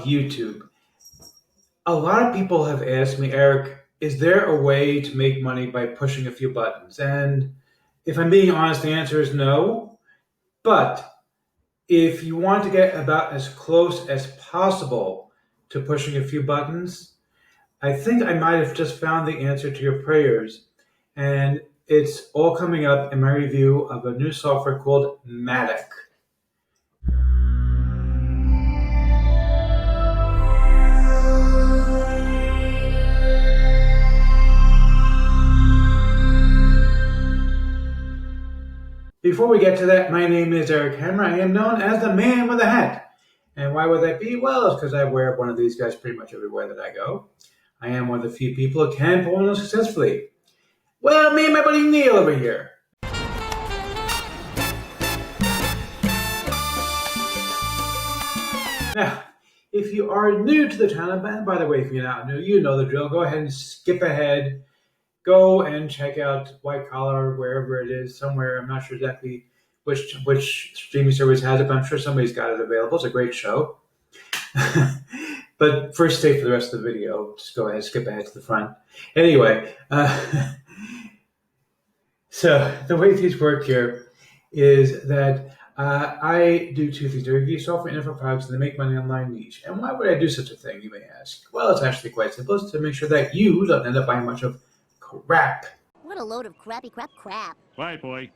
YouTube. A lot of people have asked me, Eric, is there a way to make money by pushing a few buttons? And if I'm being honest, the answer is no. But if you want to get about as close as possible to pushing a few buttons, I think I might have just found the answer to your prayers. And it's all coming up in my review of a new software called Matic. Before we get to that, my name is Eric Hammer. I am known as the man with a hat. And why would that be? Well, it's because I wear one of these guys pretty much everywhere that I go. I am one of the few people who can pull one successfully. Well, me and my buddy Neil over here. Now, if you are new to the channel, and by the way, if you're not new, you know the drill. Go ahead and skip ahead. Go and check out White Collar, wherever it is, somewhere. I'm not sure exactly which streaming service has it, but I'm sure somebody's got it available. It's a great show. But first, stay for the rest of the video. Just go ahead, skip ahead to the front. Anyway, so the way these work here is that I do two things. I review software and info products and they make money online niche. And why would I do such a thing, you may ask? Well, it's actually quite simple. It's to make sure that you don't end up buying much of crap. What a load of crappy crap. Right, boy.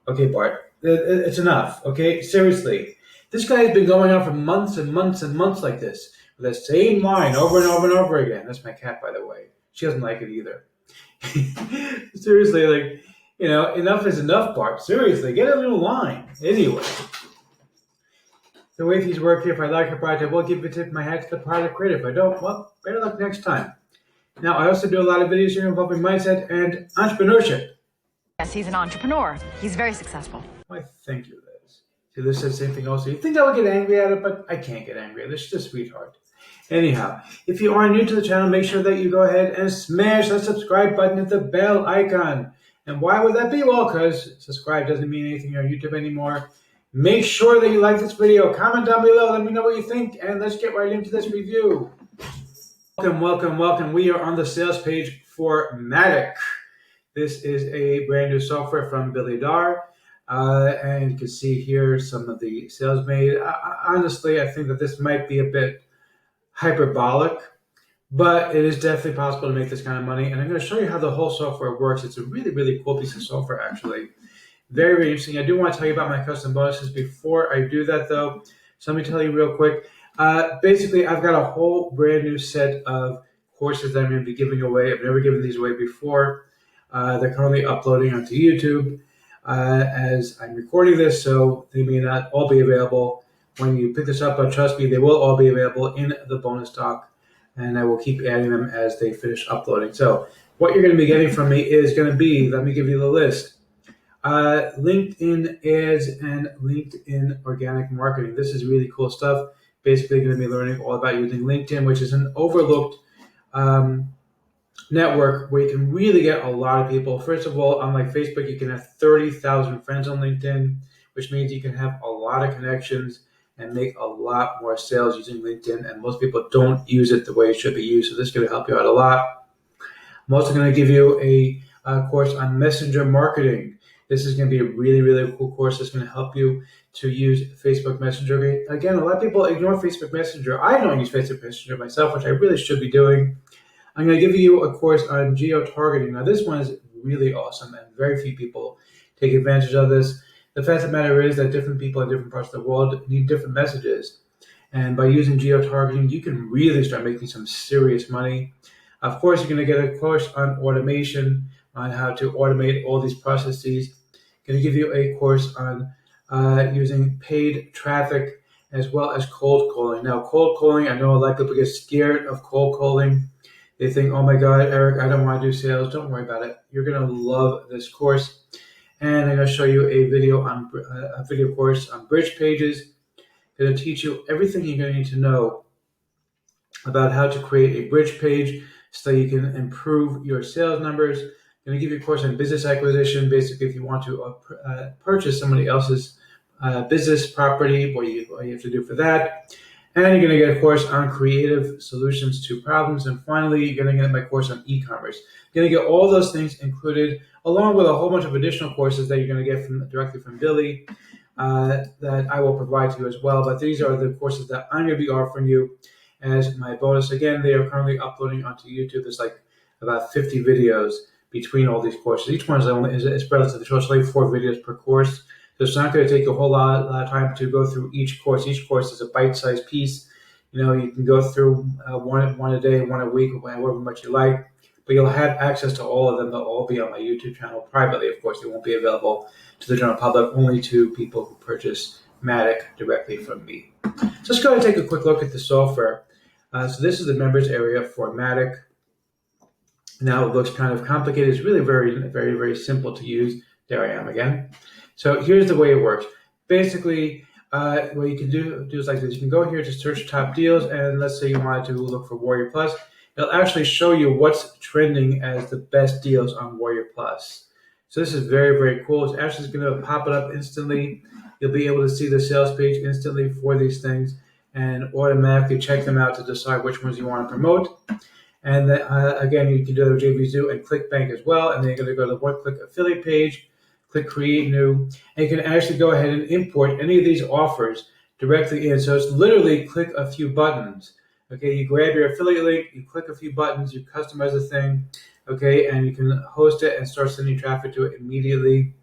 Okay, Bart, it's enough, okay? Seriously. This guy has been going on for months and months and months like this, with the same line over and over and over again. That's my cat, by the way. She doesn't like it either. Seriously, like, you know, enough is enough, Bart. Seriously, get a new line. Anyway. The way these work here, if I like your product, I will give a tip of my hat to the product creator. If I don't, well, better luck next time. Now, I also do a lot of videos here involving mindset and entrepreneurship. Yes, he's an entrepreneur. He's very successful. Why, thank you, Liz. See, Liz says the same thing also. You think I would get angry at it, but I can't get angry at it. She's a sweetheart. Anyhow, if you are new to the channel, make sure that you go ahead and smash that subscribe button and the bell icon. And why would that be? Well, because subscribe doesn't mean anything on YouTube anymore. Make sure that you like this video. Comment down below. Let me know what you think. And let's get right into this review. Welcome. We are on the sales page for Matic. This is a brand new software from Billy Dar. And you can see here some of the sales made. Honestly, I think that this might be a bit hyperbolic, but it is definitely possible to make this kind of money. And I'm going to show you how the whole software works. It's a really, really cool piece of software, actually. Very, very interesting. I do want to tell you about my custom bonuses. Before I do that, though, so let me tell you real quick. Basically, I've got a whole brand new set of courses that I'm going to be giving away. I've never given these away before. They're currently uploading onto YouTube as I'm recording this, so they may not all be available when you pick this up, but trust me, they will all be available in the bonus doc, and I will keep adding them as they finish uploading. So what you're going to be getting from me is going to be, let me give you the list, LinkedIn ads and LinkedIn organic marketing. This is really cool stuff. Basically going to be learning all about using LinkedIn, which is an overlooked network where you can really get a lot of people. First of all, unlike Facebook, you can have 30,000 friends on LinkedIn, which means you can have a lot of connections and make a lot more sales using LinkedIn. And most people don't use it the way it should be used. So this is going to help you out a lot. I'm also going to give you a course on messenger marketing. This is going to be a really, really cool course that's going to help you to use Facebook Messenger. Again, a lot of people ignore Facebook Messenger. I don't use Facebook Messenger myself, which I really should be doing. I'm going to give you a course on GeoTargeting. Now, this one is really awesome, and very few people take advantage of this. The fact of the matter is that different people in different parts of the world need different messages. And by using GeoTargeting, you can really start making some serious money. Of course, you're going to get a course on automation, on how to automate all these processes. I'm going to give you a course on using paid traffic as well as cold calling. Now, cold calling, I know a lot of people get scared of cold calling. They think, oh my God, Eric, I don't want to do sales. Don't worry about it. You're going to love this course. And I'm going to show you a video course on bridge pages. I'm going to teach you everything you're going to need to know about how to create a bridge page so you can improve your sales numbers. I'm going to give you a course on business acquisition. Basically, if you want to purchase somebody else's business property, what you have to do for that. And you're going to get a course on creative solutions to problems. And finally, you're going to get my course on e-commerce. You're going to get all those things included, along with a whole bunch of additional courses that you're going to get directly from Billy that I will provide to you as well. But these are the courses that I'm going to be offering you as my bonus. Again, they are currently uploading onto YouTube. There's like about 50 videos between all these courses. Each one is relatively short, so like 4 videos per course. So it's not going to take a whole lot of time to go through each course. Each course is a bite-sized piece. You can go through one a day, one a week, however much you like. But you'll have access to all of them. They'll all be on my YouTube channel privately, of course. They won't be available to the general public, only to people who purchase Matic directly from me. So let's go ahead and take a quick look at the software. So this is the members area for Matic. Now it looks kind of complicated. It's really very, very, very simple to use. There I am again. So here's the way it works. Basically, what you can do is like this. You can go here to search top deals, and let's say you wanted to look for Warrior Plus. It'll actually show you what's trending as the best deals on Warrior Plus. So this is very, very cool. It's actually going to pop it up instantly. You'll be able to see the sales page instantly for these things and automatically check them out to decide which ones you want to promote. And then, again, you can do the JVZoo and ClickBank as well. And then you're going to go to the one-click affiliate page, click Create New, and you can actually go ahead and import any of these offers directly in. So it's literally click a few buttons. Okay, you grab your affiliate link, you click a few buttons, you customize the thing, okay, and you can host it and start sending traffic to it immediately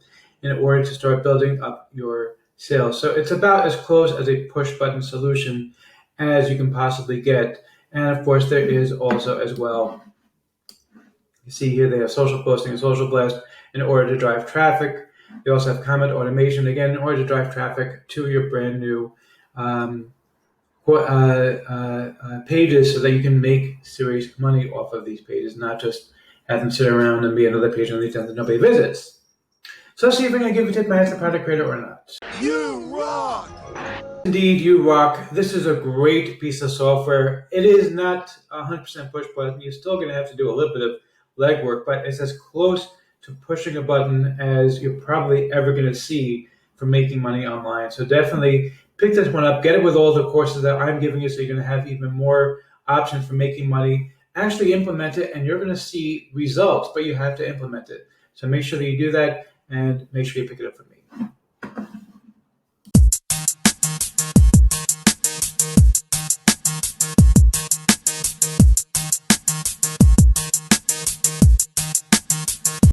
in order to start building up your sales. So it's about as close as a push button solution as you can possibly get. And of course, there is also as well, you see here they have social posting and social blast in order to drive traffic. They also have comment automation, again, in order to drive traffic to your brand new pages so that you can make serious money off of these pages, not just have them sit around and be another page on these that nobody visits. So let's see if we're going to give a tip my as a product creator or not. You rock! Indeed, you rock. This is a great piece of software. It is not 100% push button. You're still going to have to do a little bit of legwork, but it's as close to pushing a button as you're probably ever going to see for making money online. So definitely pick this one up. Get it with all the courses that I'm giving you so you're going to have even more options for making money. Actually implement it, and you're going to see results, but you have to implement it. So make sure that you do that, and make sure you pick it up from me.